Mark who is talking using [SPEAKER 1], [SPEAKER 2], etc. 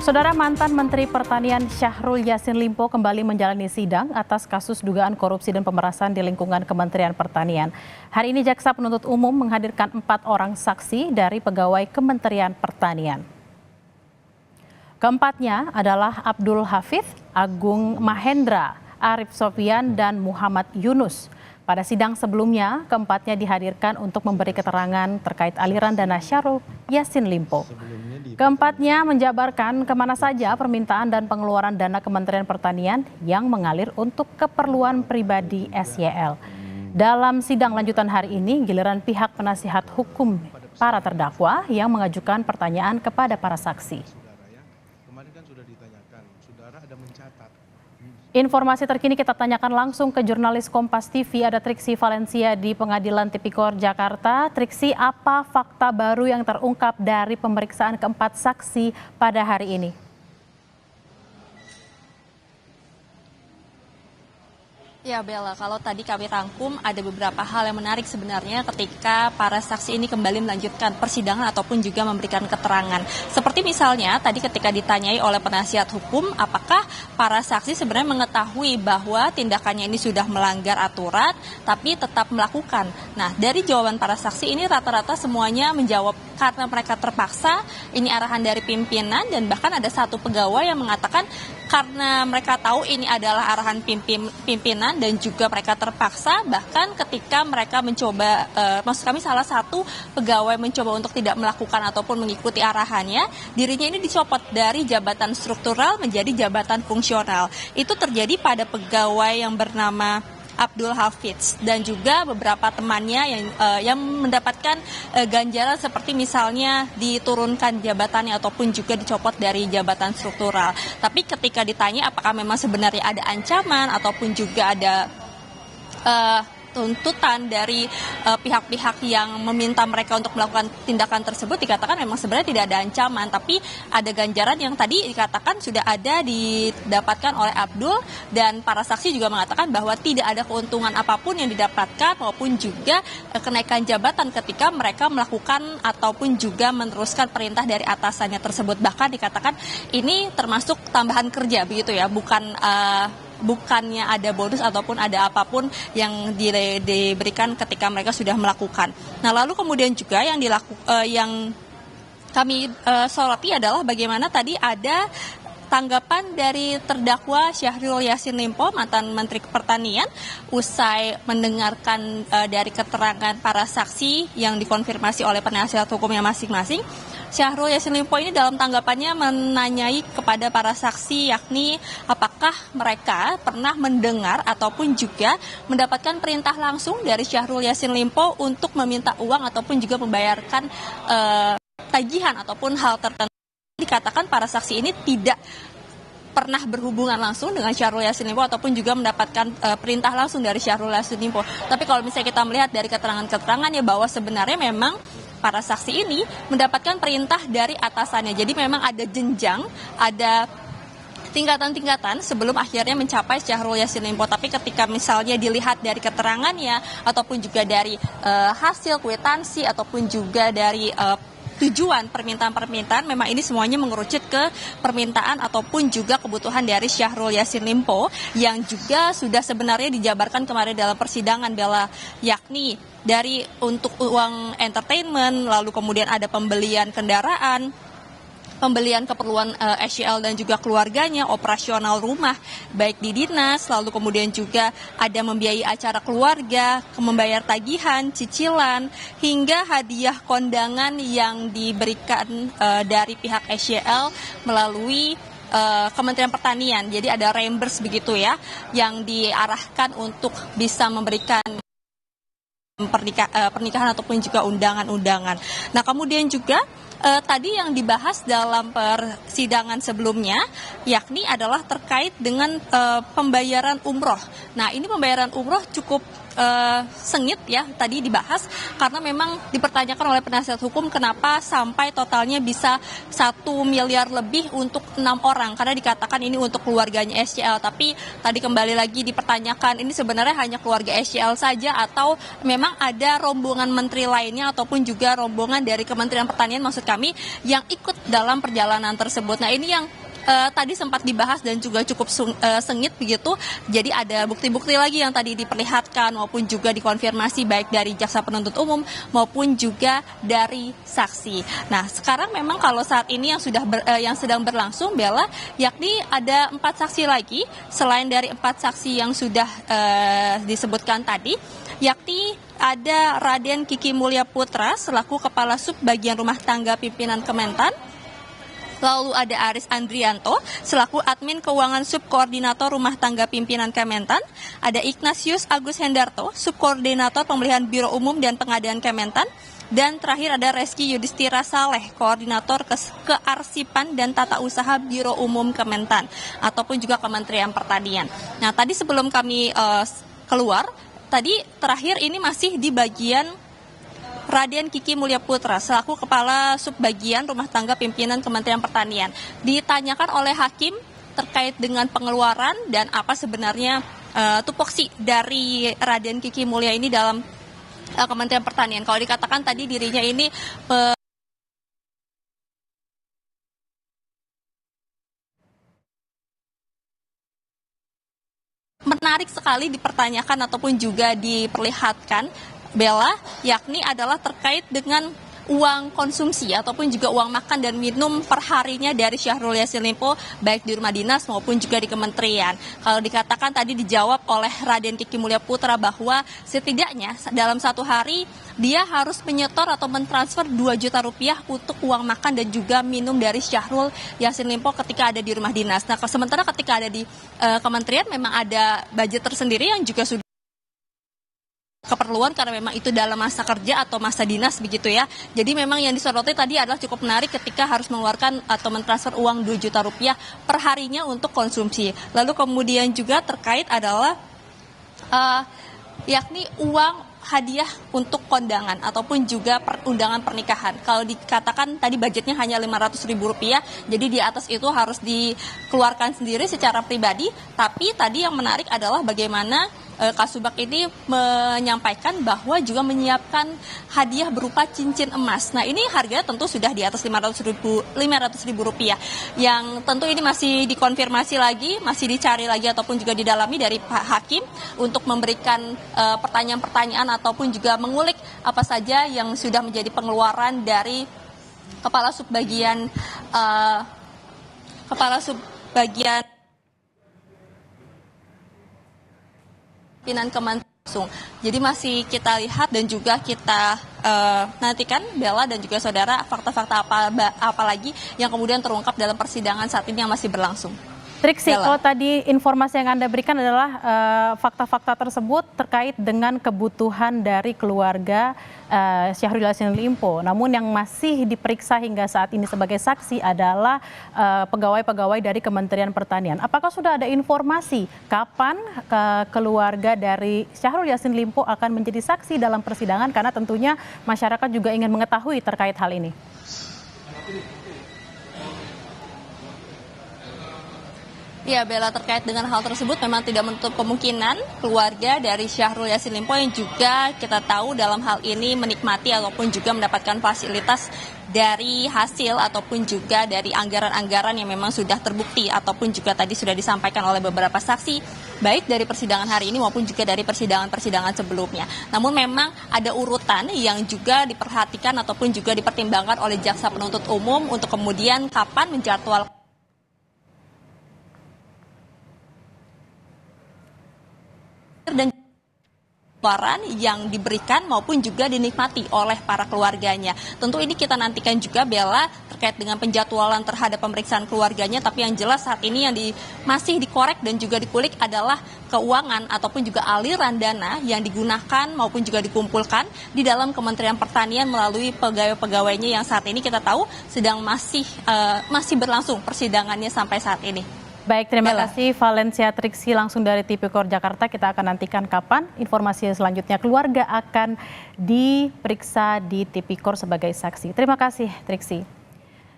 [SPEAKER 1] Saudara, mantan Menteri Pertanian Syahrul Yassin Limpo kembali menjalani sidang atas kasus dugaan korupsi dan pemerasan di lingkungan Kementerian Pertanian. Hari ini Jaksa Penuntut Umum menghadirkan 4 orang saksi dari pegawai Kementerian Pertanian. Keempatnya adalah Abdul Hafidz, Agung Mahendra, Arif Sofyan, dan Muhammad Yunus. Pada sidang sebelumnya, keempatnya dihadirkan untuk memberi keterangan terkait aliran dana Syahrul Yassin Limpo. Keempatnya menjabarkan kemana saja permintaan dan pengeluaran dana Kementerian Pertanian yang mengalir untuk keperluan pribadi SYL. Dalam sidang lanjutan hari ini, giliran pihak penasihat hukum para terdakwa yang mengajukan pertanyaan kepada para saksi. Informasi terkini kita tanyakan langsung ke jurnalis Kompas TV, ada Triksi Valencia di Pengadilan Tipikor Jakarta. Triksi, apa fakta baru yang terungkap dari pemeriksaan keempat saksi pada hari ini?
[SPEAKER 2] Ya Bella, kalau tadi kami rangkum ada beberapa hal yang menarik sebenarnya ketika para saksi ini kembali melanjutkan persidangan ataupun juga memberikan keterangan. Seperti misalnya tadi ketika ditanyai oleh penasihat hukum apakah para saksi sebenarnya mengetahui bahwa tindakannya ini sudah melanggar aturan tapi tetap melakukan. Nah, dari jawaban para saksi ini rata-rata semuanya menjawab karena mereka terpaksa, ini arahan dari pimpinan, dan bahkan ada satu pegawai yang mengatakan karena mereka tahu ini adalah arahan pimpinan dan juga mereka terpaksa, bahkan ketika mereka mencoba, maksud kami salah satu pegawai mencoba untuk tidak melakukan ataupun mengikuti arahannya, dirinya ini dicopot dari jabatan struktural menjadi jabatan fungsional. Itu terjadi pada pegawai yang bernama Abdul Hafidz dan juga beberapa temannya yang mendapatkan ganjaran seperti misalnya diturunkan jabatannya ataupun juga dicopot dari jabatan struktural. Tapi ketika ditanya apakah memang sebenarnya ada ancaman ataupun juga ada tuntutan dari pihak-pihak yang meminta mereka untuk melakukan tindakan tersebut, dikatakan memang sebenarnya tidak ada ancaman, tapi ada ganjaran yang tadi dikatakan sudah ada didapatkan oleh Abdul, dan para saksi juga mengatakan bahwa tidak ada keuntungan apapun yang didapatkan maupun juga kenaikan jabatan ketika mereka melakukan ataupun juga meneruskan perintah dari atasannya tersebut. Bahkan dikatakan ini termasuk tambahan kerja begitu ya, bukannya ada bonus ataupun ada apapun yang diberikan ketika mereka sudah melakukan. Nah, lalu kemudian juga yang kami soroti adalah bagaimana tadi ada tanggapan dari terdakwa Syahrul Yassin Limpo, mantan Menteri Pertanian, usai mendengarkan dari keterangan para saksi yang dikonfirmasi oleh penasihat hukumnya masing-masing. Syahrul Yassin Limpo ini dalam tanggapannya menanyai kepada para saksi, yakni apakah mereka pernah mendengar ataupun juga mendapatkan perintah langsung dari Syahrul Yassin Limpo untuk meminta uang ataupun juga membayarkan tagihan ataupun hal tertentu. Dikatakan para saksi ini tidak pernah berhubungan langsung dengan Syahrul Yassin Limpo ataupun juga mendapatkan perintah langsung dari Syahrul Yassin Limpo. Tapi kalau misalnya kita melihat dari keterangan-keterangannya bahwa sebenarnya memang para saksi ini mendapatkan perintah dari atasannya. Jadi memang ada jenjang, ada tingkatan-tingkatan sebelum akhirnya mencapai Syahrul Yassin Limpo. Tapi ketika misalnya dilihat dari keterangannya ataupun juga dari hasil kwitansi ataupun juga dari tujuan permintaan-permintaan, memang ini semuanya mengerucut ke permintaan ataupun juga kebutuhan dari Syahrul Yassin Limpo yang juga sudah sebenarnya dijabarkan kemarin dalam persidangan, Bella, yakni dari untuk uang entertainment, lalu kemudian ada pembelian kendaraan, pembelian keperluan SYL dan juga keluarganya, operasional rumah, baik di dinas, lalu kemudian juga ada membiayai acara keluarga, membayar tagihan, cicilan, hingga hadiah kondangan yang diberikan dari pihak SYL melalui Kementerian Pertanian. Jadi ada reimburse begitu ya, yang diarahkan untuk bisa memberikan pernikahan ataupun juga undangan-undangan. Nah, kemudian juga tadi yang dibahas dalam persidangan sebelumnya yakni adalah terkait dengan pembayaran umroh. Nah, ini pembayaran umroh cukup sengit ya tadi dibahas karena memang dipertanyakan oleh penasihat hukum kenapa sampai totalnya bisa 1 miliar lebih untuk 6 orang, karena dikatakan ini untuk keluarganya SYL. Tapi tadi kembali lagi dipertanyakan ini sebenarnya hanya keluarga SYL saja atau memang ada rombongan menteri lainnya ataupun juga rombongan dari Kementerian Pertanian, maksud kami yang ikut dalam perjalanan tersebut. Nah, ini yang tadi sempat dibahas dan juga cukup sengit begitu. Jadi ada bukti-bukti lagi yang tadi diperlihatkan maupun juga dikonfirmasi baik dari jaksa penuntut umum maupun juga dari saksi. Nah, sekarang memang kalau saat ini yang sedang berlangsung, Bella, yakni ada 4 saksi lagi selain dari 4 saksi yang sudah disebutkan tadi, yakni ada Raden Kiki Mulya Putra selaku Kepala Sub Bagian Rumah Tangga Pimpinan Kementan. Lalu ada Aris Andrianto selaku Admin Keuangan Subkoordinator Rumah Tangga Pimpinan Kementan. Ada Ignatius Agus Hendarto, Subkoordinator Pemilihan Biro Umum dan Pengadaan Kementan. Dan terakhir ada Reski Yudhistira Saleh, Koordinator Kearsipan dan Tata Usaha Biro Umum Kementan ataupun juga Kementerian Pertanian. Nah, tadi sebelum kami keluar, tadi terakhir ini masih di bagian Raden Kiki Mulya Putra selaku Kepala Subbagian Rumah Tangga Pimpinan Kementerian Pertanian. Ditanyakan oleh hakim terkait dengan pengeluaran dan apa sebenarnya tupoksi dari Raden Kiki Mulya ini dalam Kementerian Pertanian. Kalau dikatakan tadi dirinya ini menarik sekali dipertanyakan ataupun juga diperlihatkan, Bella, yakni adalah terkait dengan uang konsumsi ataupun juga uang makan dan minum perharinya dari Syahrul Yassin Limpo baik di rumah dinas maupun juga di kementerian. Kalau dikatakan tadi dijawab oleh Raden Kiki Mulya Putra bahwa setidaknya dalam satu hari dia harus menyetor atau mentransfer 2 juta rupiah untuk uang makan dan juga minum dari Syahrul Yassin Limpo ketika ada di rumah dinas. Nah, sementara ketika ada di kementerian memang ada budget tersendiri yang juga sudah keperluan karena memang itu dalam masa kerja atau masa dinas begitu ya. Jadi memang yang disoroti tadi adalah cukup menarik ketika harus mengeluarkan atau mentransfer uang 2 juta rupiah per harinya untuk konsumsi. Lalu kemudian juga terkait adalah yakni uang hadiah untuk kondangan ataupun juga undangan pernikahan. Kalau dikatakan tadi budgetnya hanya Rp500.000, jadi di atas itu harus dikeluarkan sendiri secara pribadi. Tapi tadi yang menarik adalah bagaimana Kasubag ini menyampaikan bahwa juga menyiapkan hadiah berupa cincin emas. Nah, ini harganya tentu sudah di atas Rp500.000, yang tentu ini masih dikonfirmasi lagi, masih dicari lagi ataupun juga didalami dari Pak Hakim untuk memberikan pertanyaan-pertanyaan ataupun juga mengulik apa saja yang sudah menjadi pengeluaran dari Kepala Subbagian Pimpinan Kementerian. Jadi masih kita lihat dan juga kita nantikan, Bella dan juga saudara, fakta-fakta apa lagi yang kemudian terungkap dalam persidangan saat ini yang masih berlangsung.
[SPEAKER 1] Triksi, kalau tadi informasi yang Anda berikan adalah fakta-fakta tersebut terkait dengan kebutuhan dari keluarga Syahrul Yassin Limpo. Namun yang masih diperiksa hingga saat ini sebagai saksi adalah pegawai-pegawai dari Kementerian Pertanian. Apakah sudah ada informasi kapan keluarga dari Syahrul Yassin Limpo akan menjadi saksi dalam persidangan? Karena tentunya masyarakat juga ingin mengetahui terkait hal ini.
[SPEAKER 2] Ya, Bella, terkait dengan hal tersebut memang tidak menutup kemungkinan keluarga dari Syahrul Yassin Limpo yang juga kita tahu dalam hal ini menikmati ataupun juga mendapatkan fasilitas dari hasil ataupun juga dari anggaran-anggaran yang memang sudah terbukti ataupun juga tadi sudah disampaikan oleh beberapa saksi baik dari persidangan hari ini maupun juga dari persidangan-persidangan sebelumnya. Namun memang ada urutan yang juga diperhatikan ataupun juga dipertimbangkan oleh jaksa penuntut umum untuk kemudian kapan menjadwalkan dan pengeluaran yang diberikan maupun juga dinikmati oleh para keluarganya. Tentu ini kita nantikan juga, Bella, terkait dengan penjadwalan terhadap pemeriksaan keluarganya, tapi yang jelas saat ini yang masih dikorek dan juga dikulik adalah keuangan ataupun juga aliran dana yang digunakan maupun juga dikumpulkan di dalam Kementerian Pertanian melalui pegawai-pegawainya yang saat ini kita tahu sedang masih berlangsung persidangannya sampai saat ini.
[SPEAKER 1] Baik, terima kasih Valencia Triksi langsung dari Tipikor Jakarta. Kita akan nantikan kapan informasi selanjutnya keluarga akan diperiksa di Tipikor sebagai saksi. Terima kasih Triksi.